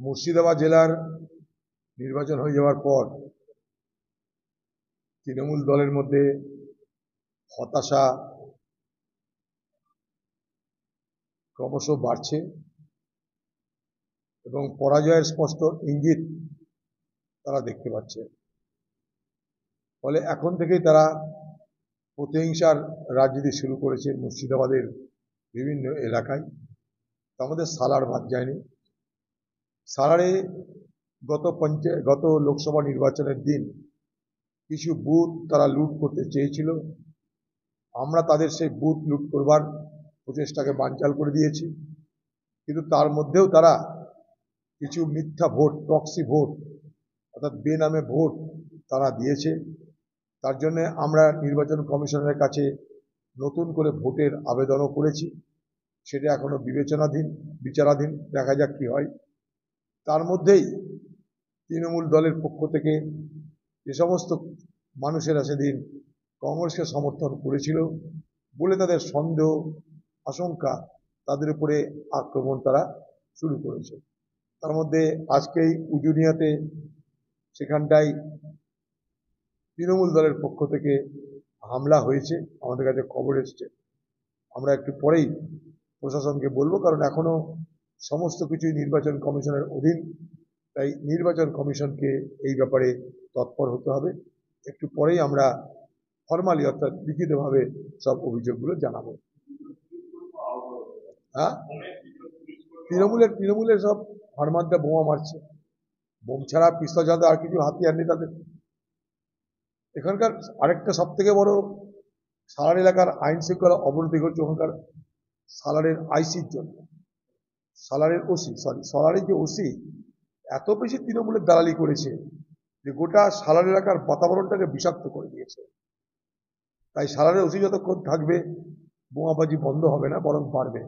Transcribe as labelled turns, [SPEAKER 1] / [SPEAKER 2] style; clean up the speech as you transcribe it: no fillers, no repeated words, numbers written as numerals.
[SPEAKER 1] মুর্শিদাবাদ জেলার নির্বাচন হয়ে যাওয়ার পর তৃণমূল দলের মধ্যে হতাশা ক্রমশ বাড়ছে এবং পরাজয়ের স্পষ্ট ইঙ্গিত তারা দেখতে পাচ্ছে। ফলে এখন থেকেই তারা প্রতিহিংসার রাজনীতি শুরু করেছে মুর্শিদাবাদের বিভিন্ন এলাকায়। তার মধ্যে সালার বাদ যায়নি। সালারে গত লোকসভা নির্বাচনের দিন কিছু বুথ তারা লুট করতে চেয়েছিল। আমরা তাদের সেই বুথ লুট করবার প্রচেষ্টাকে বানচাল করে দিয়েছি। কিন্তু তার মধ্যেও তারা কিছু মিথ্যা ভোট, প্রক্সি ভোট অর্থাৎ বেনামে ভোট তারা দিয়েছে। তার জন্য আমরা নির্বাচন কমিশনের কাছে নতুন করে ভোটের আবেদনও করেছি। সেটা এখনো বিচারাধীন, দেখা যাক কি হয়। তার মধ্যেই তৃণমূল দলের পক্ষ থেকে যে সমস্ত মানুষেরা সেদিন কংগ্রেসকে সমর্থন করেছিল বলে তাদের সন্দেহ, আশঙ্কা, তাদের উপরে আক্রমণ তারা শুরু করেছে। তার মধ্যে আজকেই উজুনিয়াতে সেখানটায় তৃণমূল দলের পক্ষ থেকে হামলা হয়েছে, আমাদের কাছে খবর এসছে। আমরা একটু পরেই প্রশাসনকে বলবো, কারণ এখনো সমস্ত কিছুই নির্বাচন কমিশনের অধীন। তাই নির্বাচন কমিশনকে এই ব্যাপারে তৎপর হতে হবে। একটু পরেই আমরা ফরমালি অর্থাৎ লিখিতভাবে সব অভিযোগগুলো জানাবো। হ্যাঁ, তৃণমূলের সব ফার্মাররা বোমা মারছে। বোম ছাড়া পিস্তল ছাড়া আর কিছু হাতিয়ার নেই তাদের। এখানকার আরেকটা সব থেকে বড় সালার এলাকার আইন শৃঙ্খলা অবনতি ঘটছে ওখানকার সালারের আইসির জন্য। সালারের যে ওসি এত বেশি তৃণমূলের দালালি করেছে যে গোটা সালার এলাকার বাতাবরণটাকে বিষাক্ত করে দিয়েছে। তাই সালারের ওসি যতক্ষণ থাকবে বোমাবাজি বন্ধ হবে না, বরং বাড়বে।